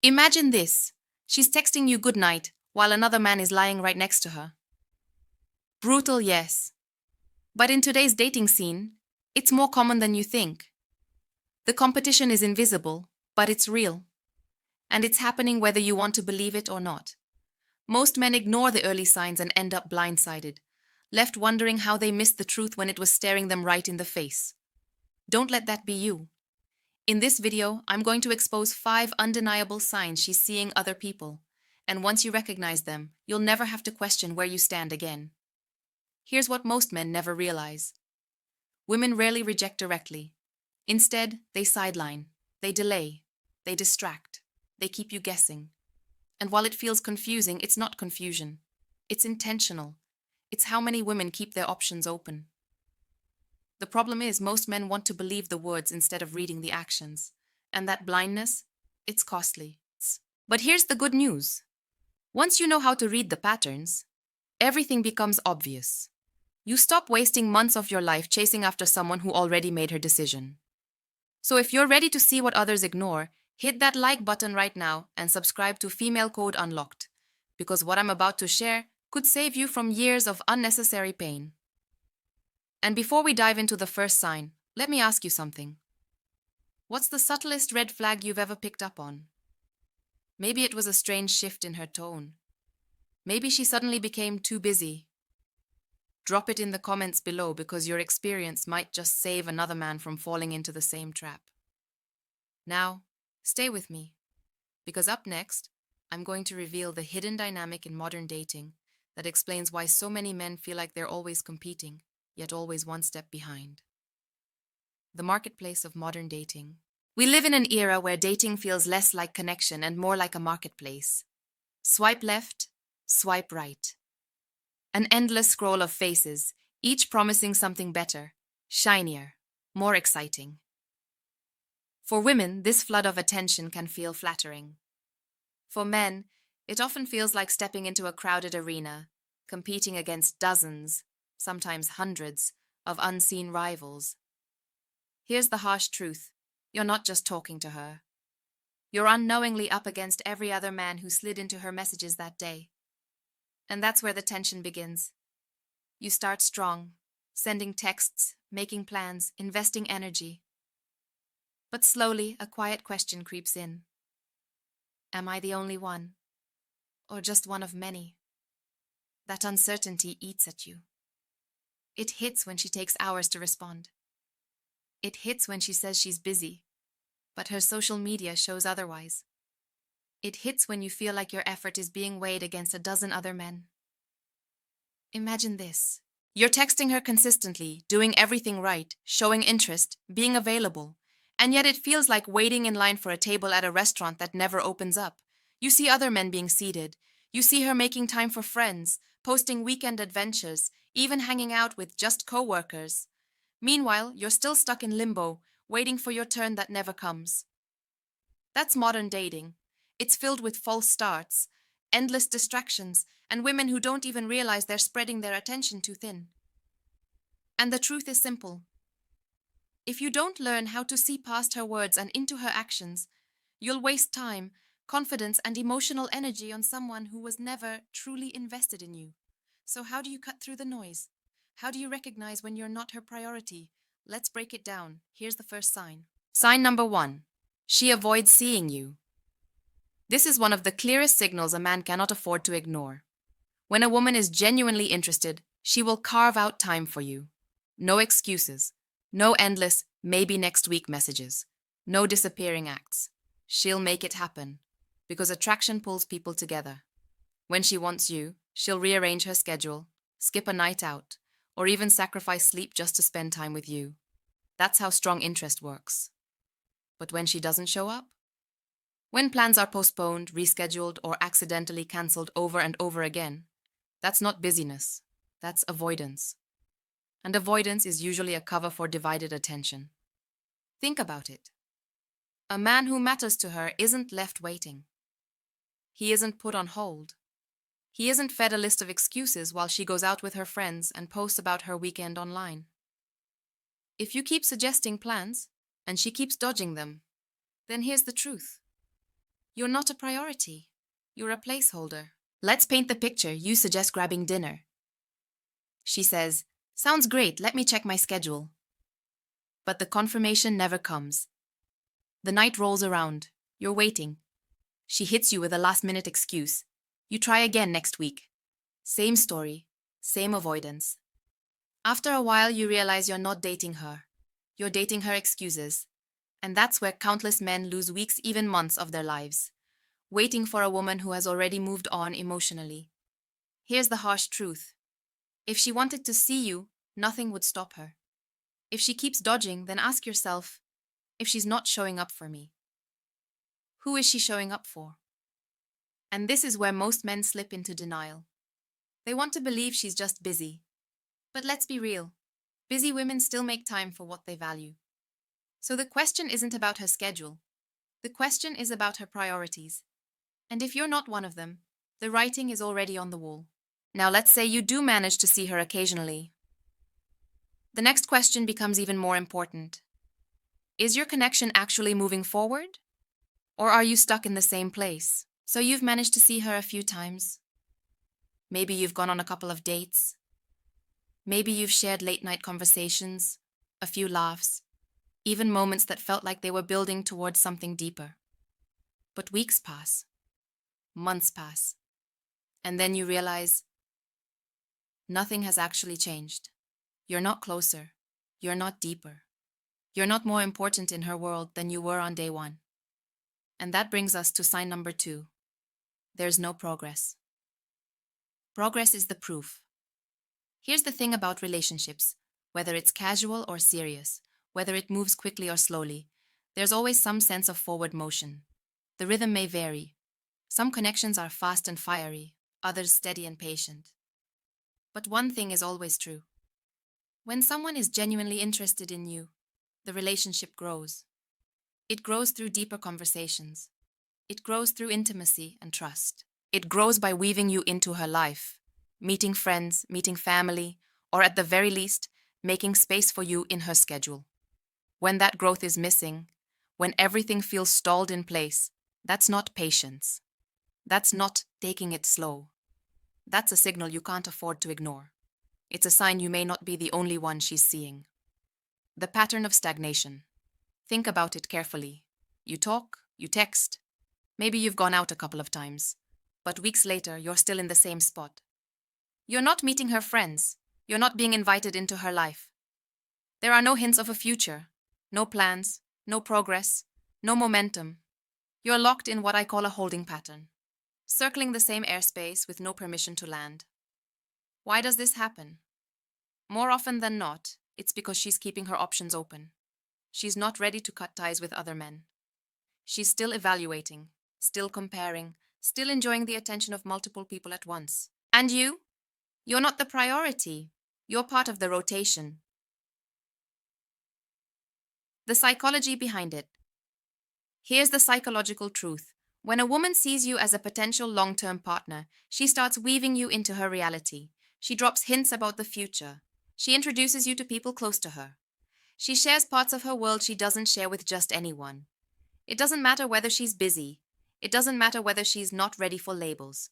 Imagine this. She's texting you good night while another man is lying right next to her. Brutal, yes. But in today's dating scene, it's more common than you think. The competition is invisible, but it's real. And it's happening whether you want to believe it or not. Most men ignore the early signs and end up blindsided, left wondering how they missed the truth when it was staring them right in the face. Don't let that be you. In this video, I'm going to expose 5 undeniable signs she's seeing other people. And once you recognize them, you'll never have to question where you stand again. Here's what most men never realize. Women rarely reject directly. Instead, they sideline, they delay, they distract, they keep you guessing. And while it feels confusing, it's not confusion. It's intentional. It's how many women keep their options open. The problem is most men want to believe the words instead of reading the actions. And that blindness, it's costly. But here's the good news. Once you know how to read the patterns, everything becomes obvious. You stop wasting months of your life chasing after someone who already made her decision. So if you're ready to see what others ignore, hit that like button right now and subscribe to Female Code Unlocked, because what I'm about to share could save you from years of unnecessary pain. And before we dive into the first sign, let me ask you something. What's the subtlest red flag you've ever picked up on? Maybe it was a strange shift in her tone. Maybe she suddenly became too busy. Drop it in the comments below because your experience might just save another man from falling into the same trap. Now, stay with me, because up next, I'm going to reveal the hidden dynamic in modern dating that explains why so many men feel like they're always competing, yet always one step behind. The marketplace of modern dating. We live in an era where dating feels less like connection and more like a marketplace. Swipe left, swipe right. An endless scroll of faces, each promising something better, shinier, more exciting. For women, this flood of attention can feel flattering. For men, it often feels like stepping into a crowded arena, competing against dozens, sometimes hundreds, of unseen rivals. Here's the harsh truth. You're not just talking to her. You're unknowingly up against every other man who slid into her messages that day. And that's where the tension begins. You start strong, sending texts, making plans, investing energy. But slowly, a quiet question creeps in. Am I the only one? Or just one of many? That uncertainty eats at you. It hits when she takes hours to respond. It hits when she says she's busy, but her social media shows otherwise. It hits when you feel like your effort is being weighed against a dozen other men. Imagine this. You're texting her consistently, doing everything right, showing interest, being available, and yet it feels like waiting in line for a table at a restaurant that never opens up. You see other men being seated. You see her making time for friends, posting weekend adventures, even hanging out with just co-workers. Meanwhile, you're still stuck in limbo, waiting for your turn that never comes. That's modern dating. It's filled with false starts, endless distractions, and women who don't even realize they're spreading their attention too thin. And the truth is simple. If you don't learn how to see past her words and into her actions, you'll waste time, confidence, and emotional energy on someone who was never truly invested in you. So how do you cut through the noise? How do you recognize when you're not her priority? Let's break it down. Here's the first sign. Sign number 1. She avoids seeing you. This is one of the clearest signals a man cannot afford to ignore. When a woman is genuinely interested, she will carve out time for you. No excuses. No endless, maybe next week messages. No disappearing acts. She'll make it happen, because attraction pulls people together. When she wants you, she'll rearrange her schedule, skip a night out, or even sacrifice sleep just to spend time with you. That's how strong interest works. But when she doesn't show up? When plans are postponed, rescheduled, or accidentally cancelled over and over again, that's not busyness, that's avoidance. And avoidance is usually a cover for divided attention. Think about it. A man who matters to her isn't left waiting. He isn't put on hold. He isn't fed a list of excuses while she goes out with her friends and posts about her weekend online. If you keep suggesting plans, and she keeps dodging them, then here's the truth. You're not a priority. You're a placeholder. Let's paint the picture. You suggest grabbing dinner. She says, "Sounds great, let me check my schedule." But the confirmation never comes. The night rolls around. You're waiting. She hits you with a last-minute excuse. You try again next week. Same story, same avoidance. After a while, you realize you're not dating her. You're dating her excuses. And that's where countless men lose weeks, even months of their lives, waiting for a woman who has already moved on emotionally. Here's the harsh truth. If she wanted to see you, nothing would stop her. If she keeps dodging, then ask yourself, if she's not showing up for me, who is she showing up for? And this is where most men slip into denial. They want to believe she's just busy. But let's be real. Busy women still make time for what they value. So the question isn't about her schedule. The question is about her priorities. And if you're not one of them, the writing is already on the wall. Now let's say you do manage to see her occasionally. The next question becomes even more important. Is your connection actually moving forward? Or are you stuck in the same place? So you've managed to see her a few times. Maybe you've gone on a couple of dates. Maybe you've shared late-night conversations, a few laughs, even moments that felt like they were building towards something deeper. But weeks pass. Months pass. And then you realize nothing has actually changed. You're not closer. You're not deeper. You're not more important in her world than you were on day one. And that brings us to sign number 2. There's no progress. Progress is the proof. Here's the thing about relationships. Whether it's casual or serious, whether it moves quickly or slowly, there's always some sense of forward motion. The rhythm may vary. Some connections are fast and fiery, others steady and patient. But one thing is always true. When someone is genuinely interested in you, the relationship grows. It grows through deeper conversations. It grows through intimacy and trust. It grows by weaving you into her life, meeting friends, meeting family, or at the very least, making space for you in her schedule. When that growth is missing, when everything feels stalled in place, that's not patience. That's not taking it slow. That's a signal you can't afford to ignore. It's a sign you may not be the only one she's seeing. The pattern of stagnation. Think about it carefully. You talk, you text. Maybe you've gone out a couple of times, but weeks later, you're still in the same spot. You're not meeting her friends. You're not being invited into her life. There are no hints of a future, no plans, no progress, no momentum. You're locked in what I call a holding pattern, circling the same airspace with no permission to land. Why does this happen? More often than not, it's because she's keeping her options open. She's not ready to cut ties with other men. She's still evaluating, still comparing, still enjoying the attention of multiple people at once. And you? You're not the priority. You're part of the rotation. The psychology behind it. Here's the psychological truth. When a woman sees you as a potential long-term partner, she starts weaving you into her reality. She drops hints about the future. She introduces you to people close to her. She shares parts of her world she doesn't share with just anyone. It doesn't matter whether she's busy. It doesn't matter whether she's not ready for labels.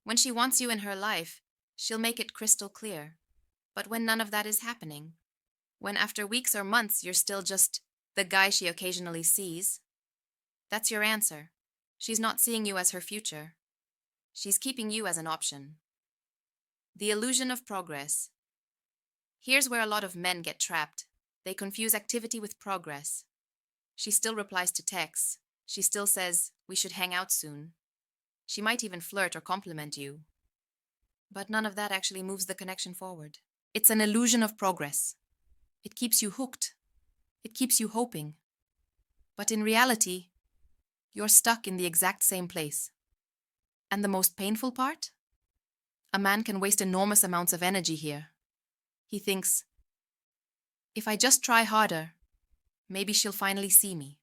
When she wants you in her life, she'll make it crystal clear. But when none of that is happening, when after weeks or months you're still just the guy she occasionally sees, that's your answer. She's not seeing you as her future. She's keeping you as an option. The illusion of progress. Here's where a lot of men get trapped. They confuse activity with progress. She still replies to texts. She still says, "We should hang out soon." She might even flirt or compliment you. But none of that actually moves the connection forward. It's an illusion of progress. It keeps you hooked. It keeps you hoping. But in reality, you're stuck in the exact same place. And the most painful part? A man can waste enormous amounts of energy here. He thinks, if I just try harder, maybe she'll finally see me.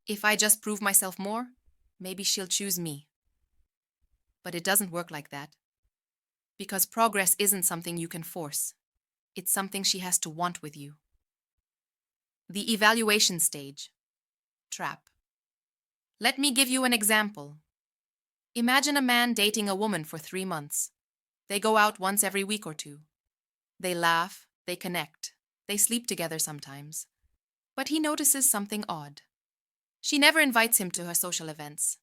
If I just prove myself more, maybe she'll choose me. But it doesn't work like that. Because progress isn't something you can force. It's something she has to want with you. The evaluation stage. Trap. Let me give you an example. Imagine a man dating a woman for 3 months. They go out once every week or two. They laugh, they connect, they sleep together sometimes. But he notices something odd. She never invites him to her social events.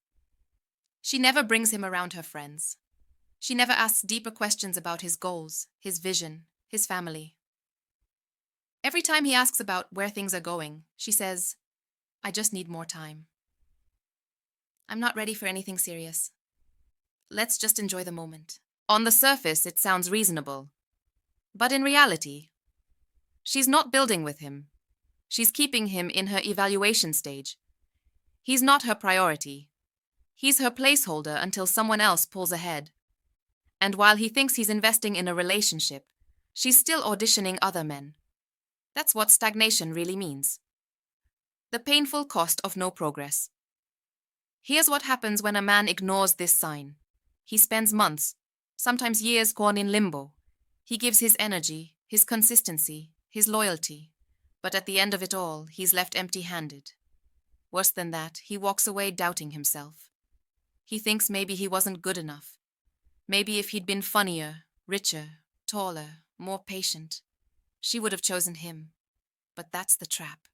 She never brings him around her friends. She never asks deeper questions about his goals, his vision, his family. Every time he asks about where things are going, she says, "I just need more time. I'm not ready for anything serious. Let's just enjoy the moment." On the surface, it sounds reasonable. But in reality, she's not building with him. She's keeping him in her evaluation stage. He's not her priority. He's her placeholder until someone else pulls ahead. And while he thinks he's investing in a relationship, she's still auditioning other men. That's what stagnation really means. The painful cost of no progress. Here's what happens when a man ignores this sign. He spends months, sometimes years, gone in limbo. He gives his energy, his consistency, his loyalty. But at the end of it all, he's left empty-handed. Worse than that, he walks away doubting himself. He thinks maybe he wasn't good enough. Maybe if he'd been funnier, richer, taller, more patient, she would have chosen him. But that's the trap.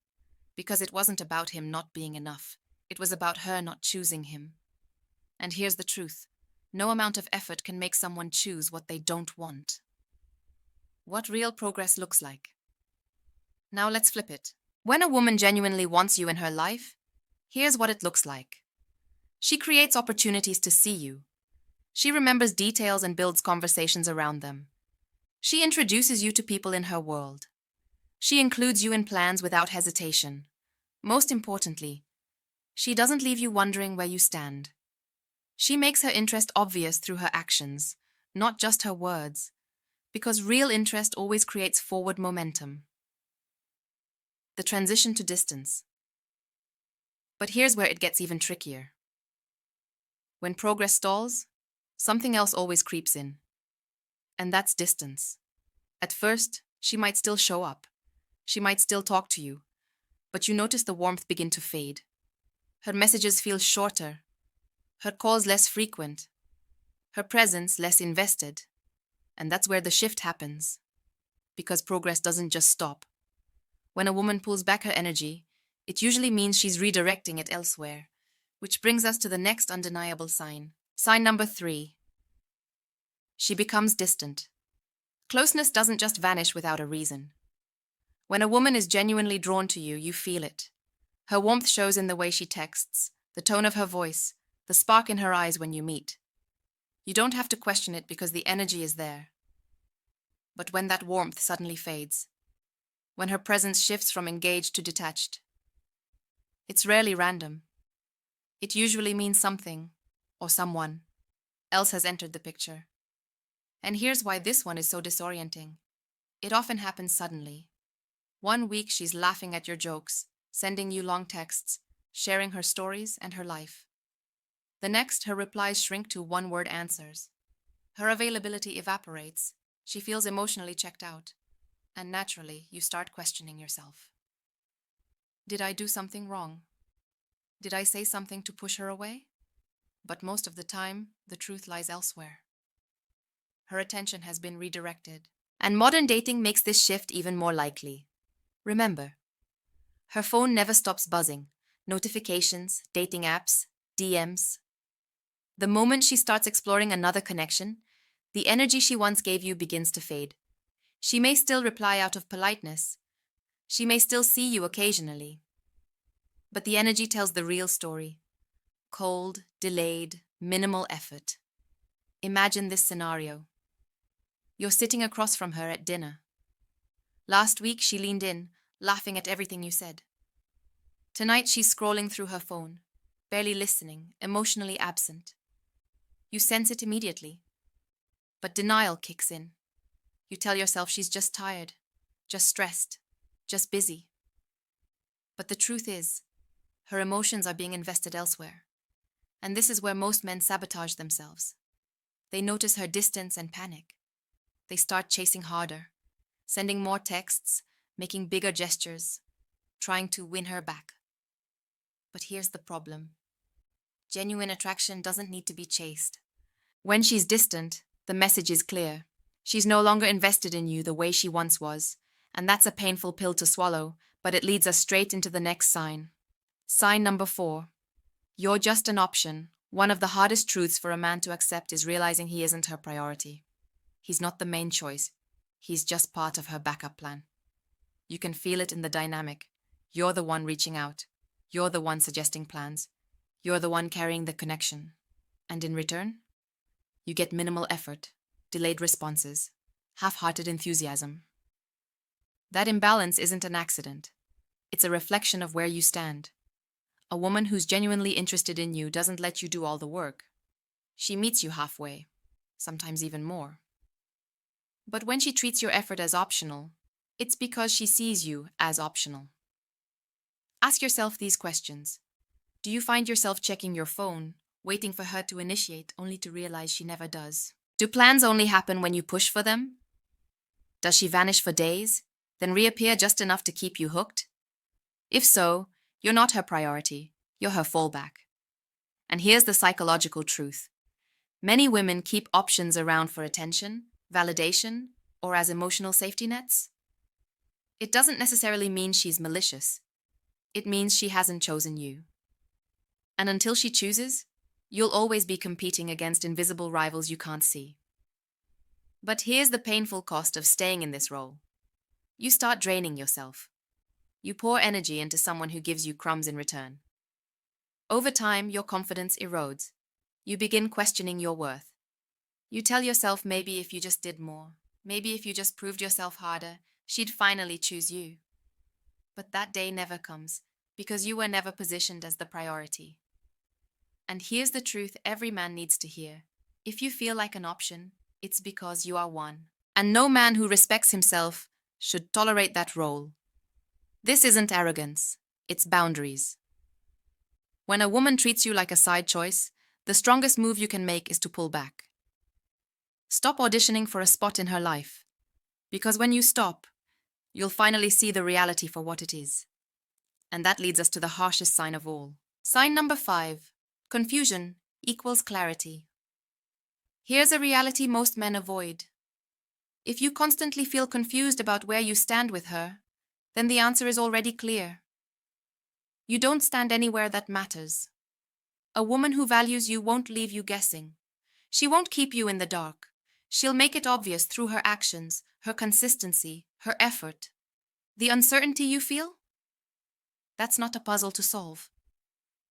Because it wasn't about him not being enough. It was about her not choosing him. And here's the truth. No amount of effort can make someone choose what they don't want. What real progress looks like. Now let's flip it. When a woman genuinely wants you in her life, here's what it looks like. She creates opportunities to see you. She remembers details and builds conversations around them. She introduces you to people in her world. She includes you in plans without hesitation. Most importantly, she doesn't leave you wondering where you stand. She makes her interest obvious through her actions, not just her words, because real interest always creates forward momentum. The transition to distance. But here's where it gets even trickier. When progress stalls, something else always creeps in. And that's distance. At first, she might still show up. She might still talk to you. But you notice the warmth begin to fade. Her messages feel shorter. Her calls less frequent. Her presence less invested. And that's where the shift happens. Because progress doesn't just stop. When a woman pulls back her energy, it usually means she's redirecting it elsewhere. Which brings us to the next undeniable sign. Sign number 3. She becomes distant. Closeness doesn't just vanish without a reason. When a woman is genuinely drawn to you, you feel it. Her warmth shows in the way she texts, the tone of her voice, the spark in her eyes when you meet. You don't have to question it because the energy is there. But when that warmth suddenly fades, when her presence shifts from engaged to detached, it's rarely random. It usually means something, or someone, else has entered the picture. And here's why this one is so disorienting. It often happens suddenly. One week she's laughing at your jokes, sending you long texts, sharing her stories and her life. The next, her replies shrink to one-word answers. Her availability evaporates. She feels emotionally checked out. And naturally, you start questioning yourself. Did I do something wrong? Did I say something to push her away? But most of the time, the truth lies elsewhere. Her attention has been redirected. And modern dating makes this shift even more likely. Remember, her phone never stops buzzing. Notifications, dating apps, DMs. The moment she starts exploring another connection, the energy she once gave you begins to fade. She may still reply out of politeness. She may still see you occasionally. But the energy tells the real story. Cold, delayed, minimal effort. Imagine this scenario. You're sitting across from her at dinner. Last week she leaned in, laughing at everything you said. Tonight she's scrolling through her phone, barely listening, emotionally absent. You sense it immediately. But denial kicks in. You tell yourself she's just tired, just stressed, just busy. But the truth is, her emotions are being invested elsewhere. And this is where most men sabotage themselves. They notice her distance and panic. They start chasing harder, sending more texts, making bigger gestures, trying to win her back. But here's the problem. Genuine attraction doesn't need to be chased. When she's distant, the message is clear. She's no longer invested in you the way she once was, and that's a painful pill to swallow, but it leads us straight into the next sign. Sign number 4. You're just an option. One of the hardest truths for a man to accept is realizing he isn't her priority. He's not the main choice. He's just part of her backup plan. You can feel it in the dynamic. You're the one reaching out. You're the one suggesting plans. You're the one carrying the connection. And in return, you get minimal effort, delayed responses, half-hearted enthusiasm. That imbalance isn't an accident. It's a reflection of where you stand. A woman who's genuinely interested in you doesn't let you do all the work. She meets you halfway, sometimes even more. But when she treats your effort as optional, it's because she sees you as optional. Ask yourself these questions. Do you find yourself checking your phone, waiting for her to initiate only to realize she never does? Do plans only happen when you push for them? Does she vanish for days, then reappear just enough to keep you hooked? If so, you're not her priority, you're her fallback. And here's the psychological truth. Many women keep options around for attention, validation, or as emotional safety nets. It doesn't necessarily mean she's malicious. It means she hasn't chosen you. And until she chooses, you'll always be competing against invisible rivals you can't see. But here's the painful cost of staying in this role. You start draining yourself. You pour energy into someone who gives you crumbs in return. Over time, your confidence erodes. You begin questioning your worth. You tell yourself maybe if you just did more, maybe if you just proved yourself harder, she'd finally choose you. But that day never comes, because you were never positioned as the priority. And here's the truth every man needs to hear. If you feel like an option, it's because you are one. And no man who respects himself should tolerate that role. This isn't arrogance, it's boundaries. When a woman treats you like a side choice, the strongest move you can make is to pull back. Stop auditioning for a spot in her life, because when you stop, you'll finally see the reality for what it is. And that leads us to the harshest sign of all. Sign number 5. Confusion equals clarity. Here's a reality most men avoid. If you constantly feel confused about where you stand with her, then the answer is already clear. You don't stand anywhere that matters. A woman who values you won't leave you guessing. She won't keep you in the dark. She'll make it obvious through her actions, her consistency, her effort. The uncertainty you feel? That's not a puzzle to solve.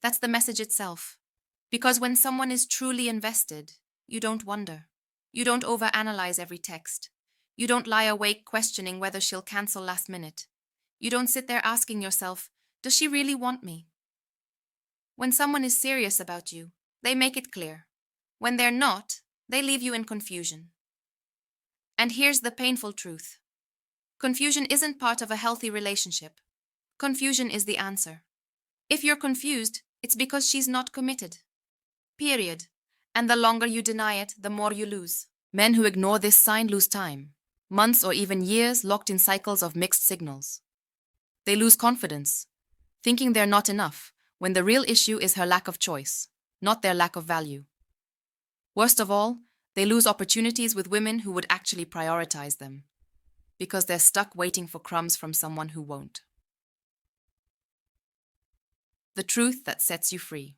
That's the message itself. Because when someone is truly invested, you don't wonder. You don't overanalyze every text. You don't lie awake questioning whether she'll cancel last minute. You don't sit there asking yourself, does she really want me? When someone is serious about you, they make it clear. When they're not, they leave you in confusion. And here's the painful truth. Confusion isn't part of a healthy relationship. Confusion is the answer. If you're confused, it's because she's not committed. Period. And the longer you deny it, the more you lose. Men who ignore this sign lose time. Months or even years locked in cycles of mixed signals. They lose confidence, thinking they're not enough, when the real issue is her lack of choice, not their lack of value. Worst of all, they lose opportunities with women who would actually prioritize them, because they're stuck waiting for crumbs from someone who won't. The truth that sets you free.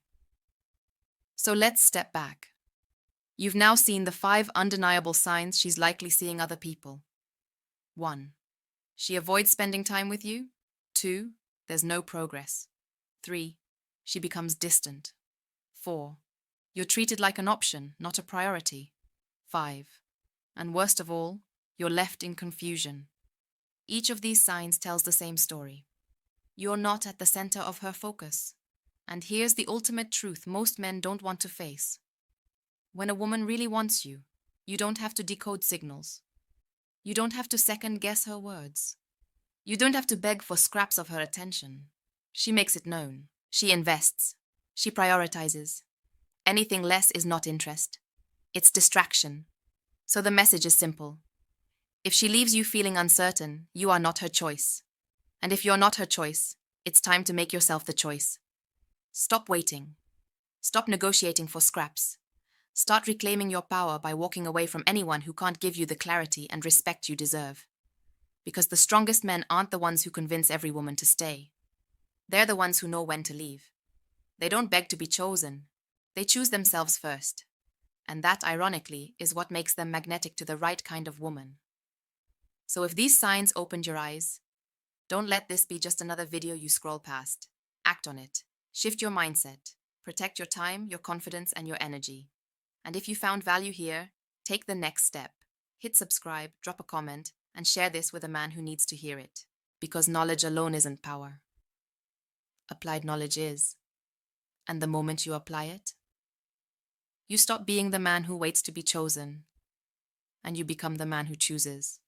So let's step back. You've now seen the 5 undeniable signs she's likely seeing other people. 1. She avoids spending time with you. 2. There's no progress. 3. She becomes distant. 4. You're treated like an option, not a priority. 5. And worst of all, you're left in confusion. Each of these signs tells the same story. You're not at the center of her focus. And here's the ultimate truth most men don't want to face. When a woman really wants you, you don't have to decode signals. You don't have to second-guess her words. You don't have to beg for scraps of her attention. She makes it known. She invests. She prioritizes. Anything less is not interest. It's distraction. So the message is simple. If she leaves you feeling uncertain, you are not her choice. And if you're not her choice, it's time to make yourself the choice. Stop waiting. Stop negotiating for scraps. Start reclaiming your power by walking away from anyone who can't give you the clarity and respect you deserve. Because the strongest men aren't the ones who convince every woman to stay. They're the ones who know when to leave. They don't beg to be chosen. They choose themselves first. And that, ironically, is what makes them magnetic to the right kind of woman. So if these signs opened your eyes, don't let this be just another video you scroll past. Act on it. Shift your mindset. Protect your time, your confidence, and your energy. And if you found value here, take the next step. Hit subscribe, drop a comment, and share this with a man who needs to hear it. Because knowledge alone isn't power. Applied knowledge is. And the moment you apply it, you stop being the man who waits to be chosen, and you become the man who chooses.